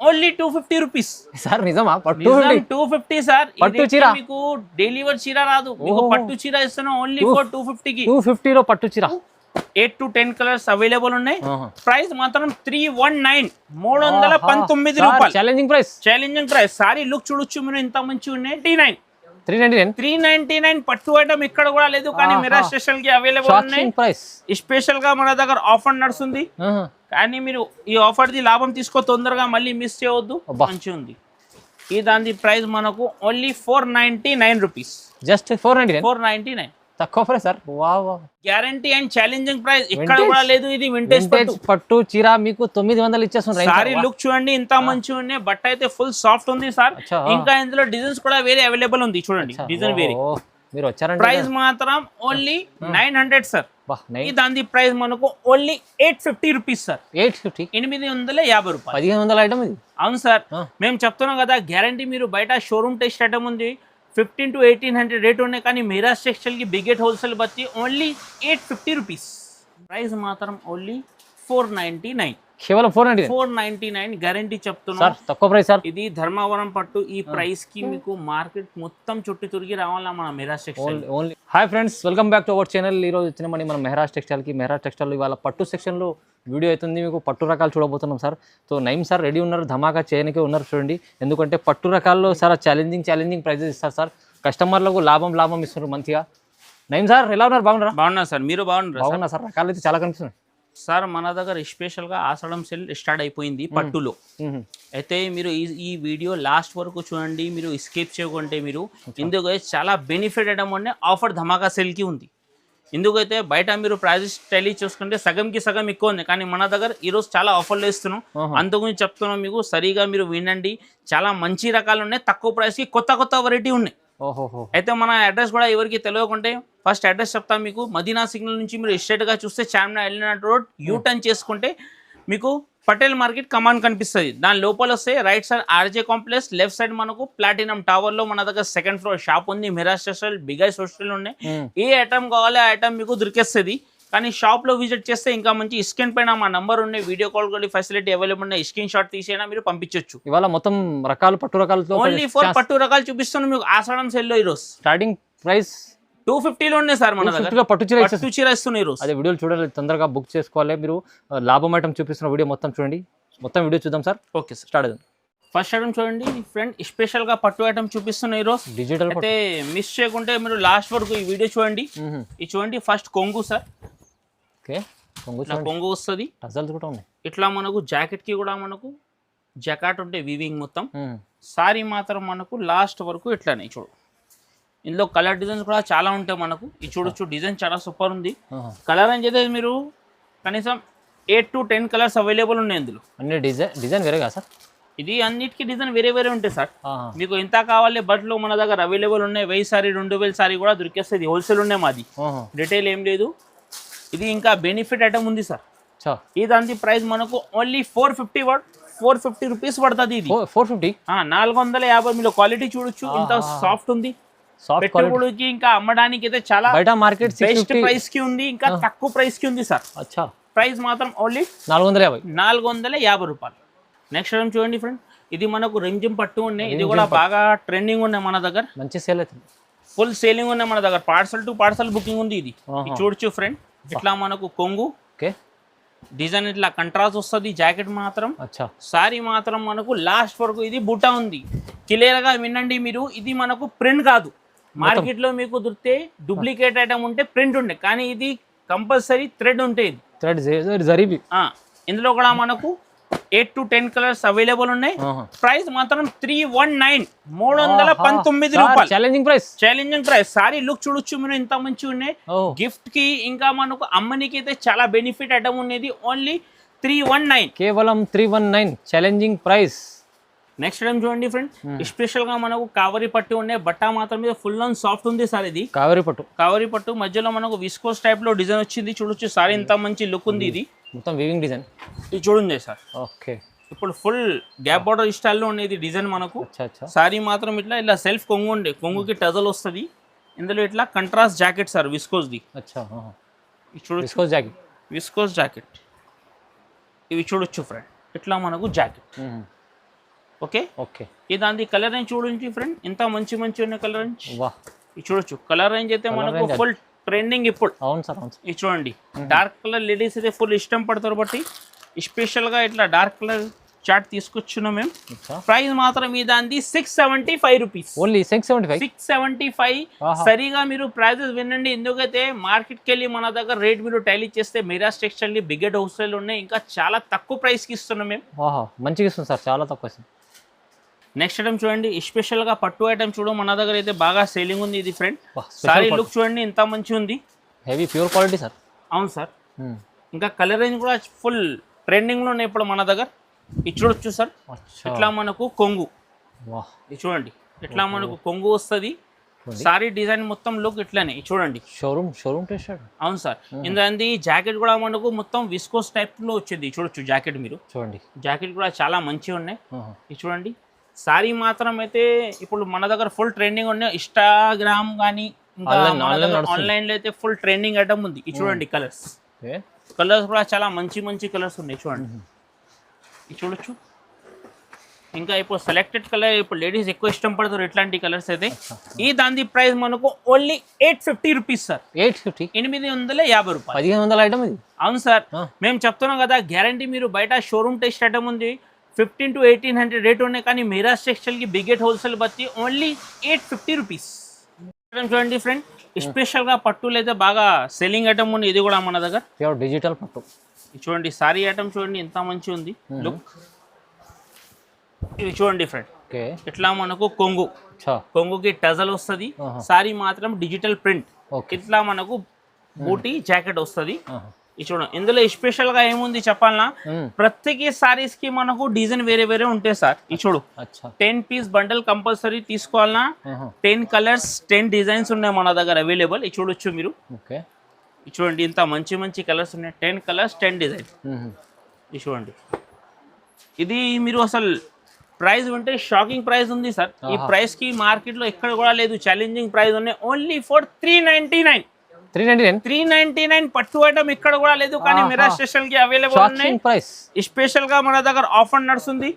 Only 250 rupees sir నిజమా? పట్టు 250 sir. పట్టు చీర మీకు డెలివర్ చీర రాదు, మీకు పట్టు చీర ఇస్తున్నాం ఓన్లీ ఫర్ 250 కి. 250 లో పట్టు చీర 8 to 10 కలర్స్ అవైలబుల్ ఉన్నాయి. ప్రైస్ మాత్రం 319 319 రూపాయలు. Challenging price. సారీ లుక్ చూడొచ్చు మీరు, ఎంత మంచి ఉన్నాయి. 399 పట్టు ఐటమ్ ఇక్కడ కూడా లేదు, కానీ మీరా స్పెషల్ కి అవైలబుల్ ఉన్నాయి. స్పెషల్ గా మన దగ్గర ఆఫర్ నడుస్తుంది, కానీ మీరు ఈ ఆఫర్ ది లాభం తీసుకో, తొందరగా మళ్ళీ మిస్ చేయవద్దు. మంచి ఉంది. ఈ దాని ప్రైస్ మనకు ఓన్లీ 499 రూపీస్. జస్ట్ 499 తక్కువ price sir. Wow, guarantee and challenging price ఇక్కడ కూడా లేదు. ఇది వింటేజ్ పట్టు చీర మీకు 900 ఇచ్చేస్తున్నారు. సారీ లుక్ చూడండి, ఇంత మంచిగా ఉన్నాయి. బట్ అయితే ఫుల్ సాఫ్ట్ ఉంది సార్. ఇంకా ఇందులో డిజైన్స్ కూడా వేరే అవైలబుల్ ఉంది. చూడండి డిజైన్ వేరే. మీరు వచ్చారంటే ప్రైస్ మాత్రం ఓన్లీ 900 సార్. ఈ దాని ప్రైస్ మనకు ఓన్లీ 850 రూపీస్ సార్. 850 850 రూపాయలు. 1500 ఐటమ్ ఇది. అవును సార్, మేము చెప్తున్నాం కదా గ్యారంటీ. మీరు బయట షోరూమ్ టెస్ట్ ఐటమ్ ఉంది 15 to 1800 రేట్ ఉన్నాయి, కానీ మీరా టెక్స్టైల్ కి బిగ్గెట్ హోల్సేల్ బట్టి ఓన్లీ 850 రూపీస్. ప్రైస్ మాత్రం ఓన్లీ 499. కేవలం 499 గ్యారంటీ చెప్తున్నాం. తక్కువ ప్రైస్ సార్. ఇది ధర్మవరం పట్టు. ఈ ప్రైస్ కి మీకు మార్కెట్ మొత్తం చుట్టి తిరిగి రావాలా మన Mehraj textile. Only hi friends, welcome back to our channel. ఈ రోజు వచ్చిన మన మెహరాజ్ టెక్స్టైల్ కి. మెహరాజ్ టెక్స్టైల్ ఇవాళ పట్టు సెక్షన్ లో వీడియో అవుతుంది. మీకు పట్టు రకాలు చూడబోతున్నాం సార్. సో నైమ్ సార్ రెడీ ఉన్నారు, ధమాకా చేయడానికి ఉన్నారు చూడండి. ఎందుకంటే పట్టు రకాల్లో సార్ ఛాలెంజింగ్ ప్రైజెస్ ఇస్తారు సార్. కస్టమర్లకు లాభం ఇస్తున్నారు మంచిగా. నైమ్ సార్ ఎలా ఉన్నారు? బాగున్నా సార్. మీరు బాగున్నా సార్? రకాలు అయితే చాలా కనిపిస్తున్నాయి సార్. మన దగ్గర స్పెషల్ గా ఆషాఢం సేల్ స్టార్ట్ అయిపోయింది పట్టులో. అయితే మీరు ఈ వీడియో లాస్ట్ వరకు చూడండి, మీరు స్కిప్ చేయకుంటే మీరు ఇందుకు చాలా బెనిఫిట్ అవ్వడం అంటే ఆఫర్ ధమాకా సేల్ కి ఉంది. ఎందుకైతే బయట మీరు ప్రైజెస్ టెలీ చూసుకుంటే సగంకి సగం ఎక్కువ ఉంది, కానీ మన దగ్గర ఈరోజు చాలా ఆఫర్లు ఇస్తున్నాం. అందుగురించి చెప్తున్నాం మీకు, సరిగా మీరు వినండి. చాలా మంచి రకాలు ఉన్నాయి, తక్కువ ప్రైస్కి కొత్త వెరైటీ ఉన్నాయి. అయితే మన అడ్రస్ కూడా ఎవరికి తెలియకుంటే ఫస్ట్ అడ్రస్ చెప్తాం మీకు. మదీనా సిగ్నల్ నుంచి మీరు స్ట్రైట్గా చూస్తే చార్మినార్ ఎలినాట్ రోడ్ యూటర్న్ చేసుకుంటే మీకు పటేల్ మార్కెట్ కమాన్ కనిపిస్తుంది. దాని లోపల వస్తే right side RJ complex, left side మనకు ప్లాటినం టవర్ లో మన దగ్గర సెకండ్ ఫ్లోర్ షాప్ ఉంది. మెహరాజ్ టెక్స్టైల్ బిగ్గెస్ట్ హోస్టల్ ఉన్నాయి. ఏ ఐటమ్ కావాలి ఆ ఐటమ్ మీకు దొరికేస్తుంది. కానీ షాప్ లో విజిట్ చేస్తే ఇంకా మంచి స్క్రీన్ పైన మా నంబర్ ఉన్నాయి, వీడియో కాల్ కూడా ఫెసిలిటీ అవైలబుల్ ఉన్నాయి. స్క్రీన్ షాట్ తీసేనా మీరు పంపించవచ్చు. ఇవాళ మొత్తం రకాలు పట్టు రకాలు ఓన్లీ 4 పట్టు రకాలు చూపిస్తున్నాం మీకు ఆషాఢం సేల్ లో. ఈరోజు స్టార్టింగ్ ప్రైస్ 250 లో ఉన్నాయి సార్. మన దగ్గర పట్టు చీర ఇస్తున్నాయి ఈరోజు. అదే వీడియోలు చూడాలి, తొందరగా బుక్ చేసుకోవాలి. మీరు లాభం ఐటమ్ చూపిస్తున్న వీడియో మొత్తం చూడండి. మొత్తం వీడియో చూద్దాం సార్. ఓకే సార్, స్టార్ట్ అవుతుంది. ఫస్ట్ ఐటమ్ చూడండి ఫ్రెండ్, స్పెషల్ గా పట్టు ఐటమ్ చూపిస్తున్నాయి ఈరోజు. డిజిటల్ అయితే మిస్ చేయకుంటే మీరు లాస్ట్ వరకు ఈ వీడియో చూడండి. ఇది చూడండి, ఫస్ట్ కొంగు సార్. కొంగు వస్తుంది, కూడా ఉన్నాయి. ఇట్లా మనకు జాకెట్ కి కూడా మనకు జకాట్ ఉంటే వీవింగ్ మొత్తం. సారీ మాత్రం మనకు లాస్ట్ వరకు ఇట్లానే చూడు. ఇందులో కలర్ డిజైన్స్ కూడా చాలా ఉంటాయి మనకు. ఇది చూడొచ్చు, డిజైన్ చాలా సూపర్ ఉంది. కలర్ అని చెప్పేసి మీరు కనీసం 8 to 10 కలర్స్ అవైలబుల్ ఉన్నాయి ఇందులో. అన్ని డిజైన్ వేరే కదా సార్? ఇది అన్నిటికీ డిజైన్ వేరే ఉంటాయి సార్. మీకు ఎంత కావాలి బట్టలు మన దగ్గర అవైలబుల్ ఉన్నాయి. 1000 సారీ 2000 సారీ కూడా దొరికేస్తుంది. హోల్సేల్ ఉన్నాయి మాది, రిటైల్ ఏం లేదు. ఇది ఇంకా బెనిఫిట్ ఐటమ్ ఉంది సార్. ఈ దాని ప్రైస్ మనకు ఓన్లీ 450 రూపీస్ పడుతుంది. ఇది 450 450. మీరు క్వాలిటీ చూడొచ్చు, ఇంత సాఫ్ట్ ఉంది. పెట్టుబడికి ఇంకా అమ్మడానికి అయితే చాలా బయట మార్కెట్ బెస్ట్ ప్రైస్ కి ఉంది, ఇంకా తక్కువ ప్రైస్ కి ఉంది సార్. ప్రైస్ మాత్రం ఓన్లీ 450 రూపాయలు. నెక్స్ట్ ఐటమ్ చూడండి ఫ్రెండ్, ఇది మనకు రంజం పట్టు ఉన్నాయి. ఇది కూడా బాగా ట్రెండింగ్ ఉన్నాయి మన దగ్గర. మంచి సేల్ అవుతుంది, ఫుల్ సేలింగ్ ఉన్నాయి మన దగ్గర. పార్సల్ టు పార్సల్ బుకింగ్ ఉంది. ఇది చూడొచ్చు ఫ్రెండ్, ఇట్లా మనకు కొంగు డిజైన్ ఇట్లా కంట్రాస్ట్ వస్తుంది. జాకెట్ మాత్రం సారీ మాత్రం మనకు లాస్ట్ వరకు ఇది బుట్ట ఉంది. క్లియర్ గా వినండి మీరు, ఇది మనకు ప్రింట్ కాదు. మార్కెట్ లో మీకు దొరికితే డూప్లికేట్ ఐటమ్ ఉంటే ప్రింట్ ఉండే, కానీ ఇది కంపల్సరీ థ్రెడ్ ఉంటే. ఇది ఇందులో కూడా మనకు 8 to 10 కలర్స్ అవైలబుల్ ఉన్నాయి. ప్రైస్ మాత్రం 319 319 రూపాయలు. Challenging price. సారీ లుక్ చూడొచ్చు మీరు, ఇంత మంచి ఉన్నాయి. గిఫ్ట్ కి ఇంకా మనకు అమ్మనికి అయితే చాలా బెనిఫిట్ ఐటమ్ ఉన్నది. ఓన్లీ 319, కేవలం 319 ఛాలెంజింగ్ ప్రైస్. నెక్స్ట్ టైం చూడండి ఫ్రెండ్, స్పెషల్ గా మనకు కావరి పట్టు ఉన్నాయి. బట్ట మాత్రం మీద ఫుల్ అండ్ సాఫ్ట్ ఉంది సార్. ఇది కావరి పట్టు మధ్యలో మనకు విస్కోస్ టైప్ లో డిజైన్ వచ్చింది. చూడొచ్చు సారీ ఇంత మంచి లుక్ ఉంది. ఇది మొత్తం వీవింగ్ డిజైన్. ఇది చూడండి సార్. ఓకే, ఇప్పుడు ఫుల్ గ్యాప్ బార్డర్ స్టైల్లో ఉండేది డిజైన్ మనకు. సారీ మాత్రం ఇలా సెల్ఫ్ కొంగు ఉండే, కొంగుకి టజల్ వస్తుంది. ఇందులో ఇట్లా contrast jacket sir, viscose the. Viscose jacket ఇవి చూడొచ్చు ఫ్రెండ్. ఇట్లా మనకు జాకెట్ ఓకే ఓకే. ఈ దాని కలర్ రేంజ్ చూడండి ఫ్రెండ్, ఎంత మంచి మంచి ఉన్న కలర్ రేంజ్. వా, ఇది చూడొచ్చు. కలర్ రేంజ్ అయితే మనకు range ఫుల్ ట్రెండింగ్ ఇప్పుడు. అవును సార్, అవును సార్. ఇది చూడండి, డార్క్ కలర్ లేడీస్ అయితే ఫుల్ ఇష్టం పడతారు బట్టి స్పెషల్గా ఇట్లా డార్క్ కలర్ చార్ట్ తీసుకొచ్చున్నాం మేము. ప్రైస్ మాత్రం ఈ దాన్ని 675 రూపీస్. ఓన్లీ 675. 675. సరిగా మీరు ప్రైజెస్ వినండి, ఎందుకైతే మార్కెట్కి వెళ్ళి మన దగ్గర రేట్ మీరు టైల్ ఇచ్చేస్తే మిరాజ్ టెక్స్టైల్ బిగ్గెట్ హోల్సేల్ ఉన్నాయి, ఇంకా చాలా తక్కువ ప్రైస్కి ఇస్తున్నాం మేము. మంచిగా ఇస్తుంది సార్, చాలా తక్కువ ఇస్తుంది. నెక్స్ట్ ఐటమ్ చూడండి, స్పెషల్గా పట్టు ఐటమ్ చూడు, మన దగ్గర అయితే బాగా సేలింగ్ ఉంది ఇది ఫ్రెండ్. సారీ లుక్ చూడండి ఎంత మంచిగా ఉంది, హెవీ ప్యూర్ క్వాలిటీ సార్. అవును సార్. ఇంకా కలర్ రేంజ్ కూడా ఫుల్ ట్రెండింగ్లో ఉన్నాయి ఇప్పుడు మన దగ్గర. ఇది చూడొచ్చు సార్, ఇట్లా మనకు కొంగు. ఇది చూడండి, ఇట్లా మనకు కొంగు వస్తుంది. సారీ డిజైన్ మొత్తం లుక్ ఇట్లానే చూడండి, షోరూమ్ టెస్ట్. అవును సార్. ఇందంది జాకెట్ కూడా మనకు మొత్తం విస్కోస్ టైప్ లో వచ్చింది. చూడొచ్చు జాకెట్, మీరు చూడండి జాకెట్ కూడా చాలా మంచిగా ఉన్నాయి. ఇది చూడండి, సారీ మాత్రం అయితే ఇప్పుడు మన దగ్గర ఫుల్ ట్రెండింగ్ ఉన్నాయి. ఇన్స్టాగ్రామ్ కానీ ఇంకా ఆన్లైన్ లో అయితే ఫుల్ ట్రెండింగ్ ఐటమ్ ఉంది. ఇది చూడండి, కలర్స్ కూడా చాలా మంచి మంచి కలర్స్ ఉన్నాయి చూడండి. ఇది చూడొచ్చు. ఇంకా ఇప్పుడు సెలెక్టెడ్ కలర్ ఇప్పుడు లేడీస్ ఎక్కువ ఇష్టం పడతారు ఇట్లాంటి కలర్స్ అయితే. ఈ దాని ప్రైస్ మనకు ఓన్లీ 850 రూపీస్ సార్. 850, 850 రూపాయలు. 1500 ఐటమ్ ఇది. అవును సార్, మేము చెప్తున్నాం కదా గ్యారంటీ. మీరు బయట షోరూమ్ టెస్ట్ ఐటమ్ ఉంది 1500 to 1800 రేట్ ఉన్నాయి, కానీ మిరాజ్ టెక్స్టైల్కి బిగ్గెట్ హోల్సేల్ బట్టి ఓన్లీ 850 రూపీస్. చూడండి ఫ్రెండ్, స్పెషల్గా పట్టులు అయితే బాగా సెల్లింగ్ ఐటమ్ ఉంది. ఇది కూడా మన దగ్గర ప్యూర్ డిజిటల్ పట్టు. చూడండి సారీ ఐటమ్ చూడండి ఎంత మంచి ఉంది లుక్. ఇది చూడండి ఫ్రెండ్, ఇట్లా మనకు కొంగుకి టజల్ వస్తుంది. సారీ మాత్రం డిజిటల్ ప్రింట్. ఇట్లా మనకు బూటీ జాకెట్ వస్తుంది. ఇది చూడండి, ఇందులో స్పెషల్ గా ఏముంది చెప్పాలనా, ప్రతి సారీస్ కి మనకు డిజైన్ వేరే వేరే ఉంటాయి సార్. ఇది చూడు, 10 పీస్ బండల్ కంపల్సరీ తీసుకోవాలన్నా. 10 కలర్స్ 10 డిజైన్స్ ఉన్నాయి మన దగ్గర అవైలబుల్. ఇది చూడొచ్చు మీరు. ఇది చూడండి, ఇంత మంచి మంచి కలర్స్ ఉన్నాయి. 10 కలర్స్ 10 డిజైన్. ఇది చూడండి, ఇది మీరు అసలు ప్రైస్ ఉంటే షాకింగ్ ప్రైస్ ఉంది సార్. ఈ ప్రైస్ కి మార్కెట్ లో ఎక్కడ కూడా లేదు. ఛాలెంజింగ్ ప్రైస్ ఉన్నాయి ఓన్లీ ఫర్ 399. 399 పట్టు ఐటమ్ ఇక్కడ కూడా లేదు, కానీ మిరాజ్ స్టేషన్ కి అవైలబుల్ ఉన్నాయి. స్పెషల్ గా మన దగ్గర ఆఫర్ నడుస్తుంది,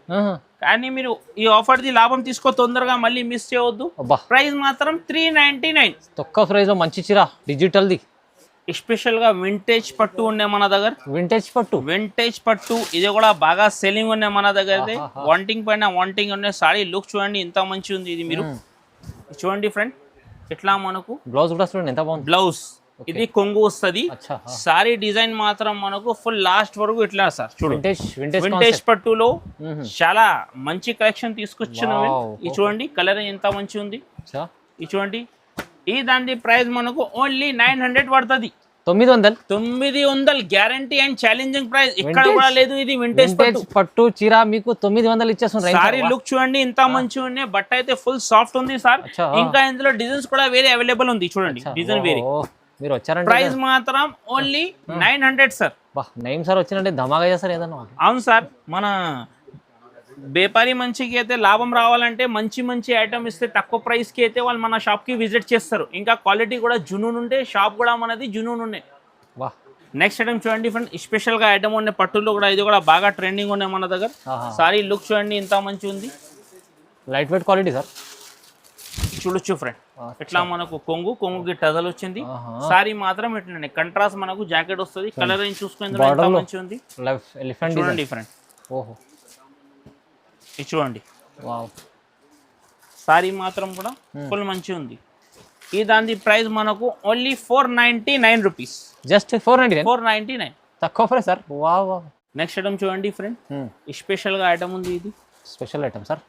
కానీ మీరు ఈ ఆఫర్ ది లాభం తీసుకో, తొందరగా మళ్ళీ మిస్ చేయవద్దు. ప్రైస్ మాత్రం 399. తక్కువ ప్రైస్ లో మంచి చీర డిజిటల్ ది. స్పెషల్ గా వింటేజ్ పట్టు ఉన్నాయి మన దగ్గర. వింటేజ్ పట్టు ఇది కూడా బాగా సెల్లింగ్ ఉన్నాయి మన దగ్గర. అయితే వాంటింగ్ పైన వాంటింగ్ ఉన్నాయి. సారీ లుక్ చూడండి ఎంత మంచి ఉంది. ఇది మీరు చూడండి ఫ్రెండ్, ఇట్లా మనకు బ్లౌజ్ కూడా చూడండి ఎంత బాగుంది. బ్లౌజ్ ఇది కొంగు వస్తుంది. సారీ డిజైన్ మాత్రం మనకు ఫుల్ లాస్ట్ వరకు ఇట్లా సార్. చూడండి వింటేజ్ పట్టులో చాలా మంచి కలెక్షన్ తీసుకొచ్చినవి. ఇది చూడండి కలర్ ఎంత మంచి ఉంది. ఇది చూడండి, ఈ దాని ప్రైస్ మనకు ఓన్లీ 900 పడుతుంది. 900 గ్యారంటీ అండ్ ఛాలెంజింగ్ ప్రైస్ ఇక్కడ కూడా లేదు. ఇది వింటేజ్ పట్టు చీర మీకు 900 ఇచ్చేస్తున్నారు. సారీ లుక్ చూడండి ఎంత మంచిగా ఉన్నాయి. బట్ట అయితే ఫుల్ సాఫ్ట్ ఉంది సార్. ఇంకా ఇందులో డిజైన్స్ కూడా వేరే అవైలబుల్ ఉంది. చూడండి డిజైన్ వేరే. మీరు వచ్చారంటే ప్రైస్ మాత్రం ఓన్లీ 900 సార్. నైమ్ సార్ వచ్చినంటే ధమాగా చేస్తారు ఏదన్నా. అవును సార్, మన వ్యాపారి మంచికి అయితే లాభం రావాలంటే మంచి మంచి ఐటమ్ ఇస్తే తక్కువ ప్రైస్కి అయితే వాళ్ళు మన షాప్కి విజిట్ చేస్తారు. ఇంకా క్వాలిటీ కూడా జునూన్ ఉంటే షాప్ కూడా మనది జునూన్ ఉన్నాయి. నెక్స్ట్ ఐటమ్ చూడండి ఫ్రెండ్, స్పెషల్గా ఐటమ్ ఉన్నాయి పట్టులో కూడా. ఇది కూడా బాగా ట్రెండింగ్ ఉన్నాయి మన దగ్గర. సారీ లుక్ చూడండి ఎంత మంచి ఉంది. Light weight quality sir. చూడొచ్చు ఫ్రెండ్, ఇట్లా మనకు కొంగుకి టజల్ వచ్చింది. సారీ మాత్రం ఇట్లా కంట్రాస్ట్ మనకు జాకెట్ వస్తుంది. కలర్ రేంజ్ చూసుకుని ఎంత మంచి ఉంది చూడండి ఫ్రెండ్. ఇది చూడండి, సారీ మాత్రం కూడా ఫుల్ మంచి ఉంది. ఈ దాని ప్రైస్ మనకు ఓన్లీ 499 రూపీస్. జస్ట్ 499 తక్కువ ప్రైస్ సార్. నెక్స్ట్ ఐటమ్ చూడండి ఫ్రెండ్, స్పెషల్ గా ఐటమ్ ఉంది. ఇది స్పెషల్ ఐటమ్ సార్.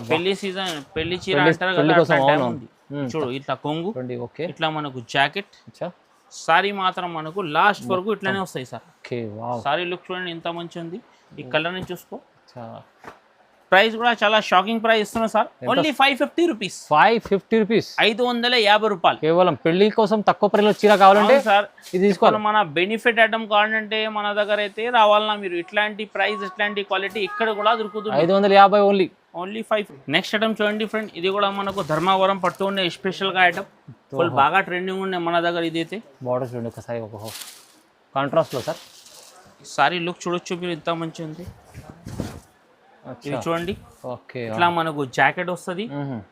పెళ్లి సీజన్ పెళ్లి చీర అంటారు కదా, ఉంది చూడు. ఇట్లా కొంగు, ఇట్లా మనకు జాకెట్. సారీ మాత్రం మనకు లాస్ట్ వరకు ఇట్లానే వస్తాయి సార్. సారీ లుక్ చూడండి ఎంత మంచి ఉంది. ఈ కలర్ ని చూసుకో. ప్రైస్ కూడా చాలా షాకింగ్ ప్రైస్ ఇస్తున్నారు సార్. Only 550 rupees. 550 రూపాయలు కేవలం పెళ్లి కోసం తక్కువ ప్రైస్ చీర కావాలంటే సార్ ఇది తీసుకోవాలి. మన బెనిఫిట్ ఐటమ్ కావాలంటే మన దగ్గర అయితే రావాలన్నా మీరు. ఇట్లాంటి ప్రైస్ ఇట్లాంటి క్వాలిటీ ఇక్కడ కూడా దొరుకుతుంది. 550 ఓన్లీ 5. నెక్స్ట్ ఐటమ్ చూడండి ఫ్రెండ్, ఇది కూడా మనకు ధర్మవరం పట్టు ఉండే స్పెషల్ గా ఐటమ్. ఫుల్ బాగా ట్రెండింగ్ ఉన్నాయి మన దగ్గర. ఇది అయితే బార్డర్ చూడండి ఒకసారి, కాంట్రాస్ట్ లో సార్. సారీ లుక్ చూడొచ్చు మీరు ఎంత మంచి ఉంది. ఇది చూడండి, ఓకే. ఇట్లా మనకు జాకెట్ వస్తుంది,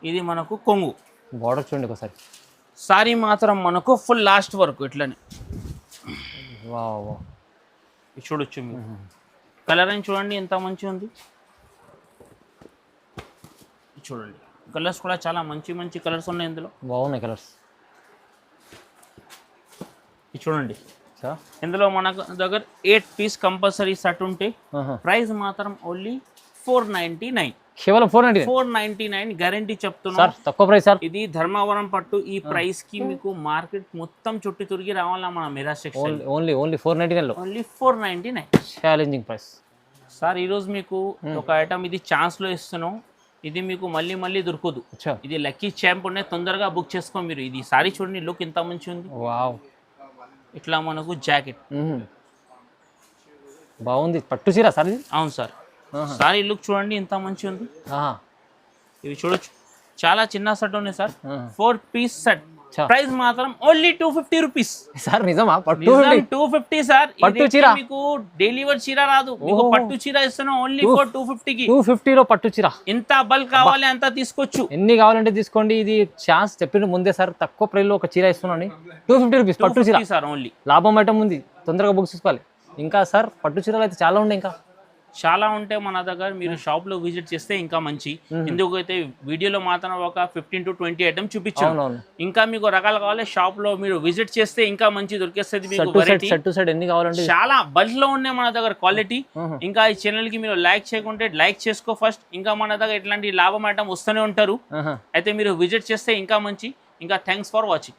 ఇది మనకు కొంగు. బార్డర్ చూడండి ఒకసారి. సారీ మాత్రం మనకు ఫుల్ లాస్ట్ వరకు ఇట్లనే వావ్. ఇది చూడొచ్చు మీరు. కలర్ అని చూడండి ఎంత మంచిగా ఉంది. ఇది చూడండి, కలర్స్ కూడా చాలా మంచి మంచి కలర్స్ ఉన్నాయి ఇందులో. బాగున్నాయి కలర్స్. ఇది చూడండి, ఇందులో మన దగ్గర 8 పీస్ కంపల్సరీ సెట్ ఉంటే ప్రైస్ మాత్రం ఓన్లీ 499. కేవలం 499 గ్యారంటీ చెప్తున్నా. తక్కువ ప్రైస్ సార్. ఇది ధర్మవరం పట్టు. ఈ ప్రైస్ కి మీకు మార్కెట్ మొత్తం చుట్టి తిరిగి రావాలా మన మెరాజ్ టెక్స్టైల్. ఓన్లీ 499 లో. ఓన్లీ 499. Challenging price sir. ఈరోజు మీకు ఒక ఐటమ్ ఇది ఛాన్స్ లో ఇస్తున్నాం. ఇది మీకు మళ్ళీ మళ్ళీ దొరకదు. ఇది లక్కీ ఛాంప్ ఉన్నాయి, తొందరగా బుక్ చేసుకో మీరు. ఇది సారీ చూడండి, లుక్ ఎంత మంచి ఉంది. వావ్. ఇట్లా మనకు జాకెట్ బాగుంది. పట్టు చీర సార్ ఇది? అవును సార్. సారీ లుక్ చూడండి ఎంత మంచి ఉంది. ఇవి చూడొచ్చు, చాలా చిన్న సెట్ ఉన్నాయి సార్. 4 piece set. ప్రైస్ మాత్రం ఓన్లీ 250 రూపీస్ సార్. నిజమా? 250 సార్. పట్టు చీర మీకు డెలివరీ చీర రాదు, మీకు పట్టు చీర ఇస్తున్నాం ఓన్లీ ఫర్ 250 కి. 250 లో పట్టు చీర. ఎంత బల్క్ కావాలి అంత తీసుకోవచ్చు, ఎన్ని కావాలంటే తీసుకోండి. ఇది ఛాన్స్ చెప్పిన ముందే సార్, తక్కువ ప్రైస్ లో ఒక చీర ఇస్తున్నాను. 250 రూపీస్ పట్టు చీర సార్. ఓన్లీ లాభం ఐటమ్ ఉంది, తొందరగా బుక్ చేసుకోవాలి. ఇంకా సార్ పట్టు చీరలు అయితే చాలా ఉన్నాయి, ఇంకా చాలా ఉంటాయి మన దగ్గర. మీరు షాప్ లో విజిట్ చేస్తే ఇంకా మంచి. ఎందుకైతే వీడియోలో మాత్రం ఒక 15 to 20 ఐటమ్ చూపించాను. ఇంకా మీకు రకాలు కావాలి, షాప్ లో మీరు విజిట్ చేస్తే ఇంకా మంచి దొరికేస్తుంది మీకు వెరైటీ. ఎన్ని కావాలంటే చాలా బల్క్ లో ఉన్నాయి మన దగ్గర క్వాలిటీ. ఇంకా ఈ ఛానల్ కి మీరు లైక్ చేయకుంటే లైక్ చేసుకో ఫస్ట్. ఇంకా మన దగ్గర ఇట్లాంటి లాభం ఐటమ్ వస్తూనే ఉంటారు. అయితే మీరు విజిట్ చేస్తే ఇంకా మంచి. ఇంకా థ్యాంక్స్ ఫర్ వాచింగ్.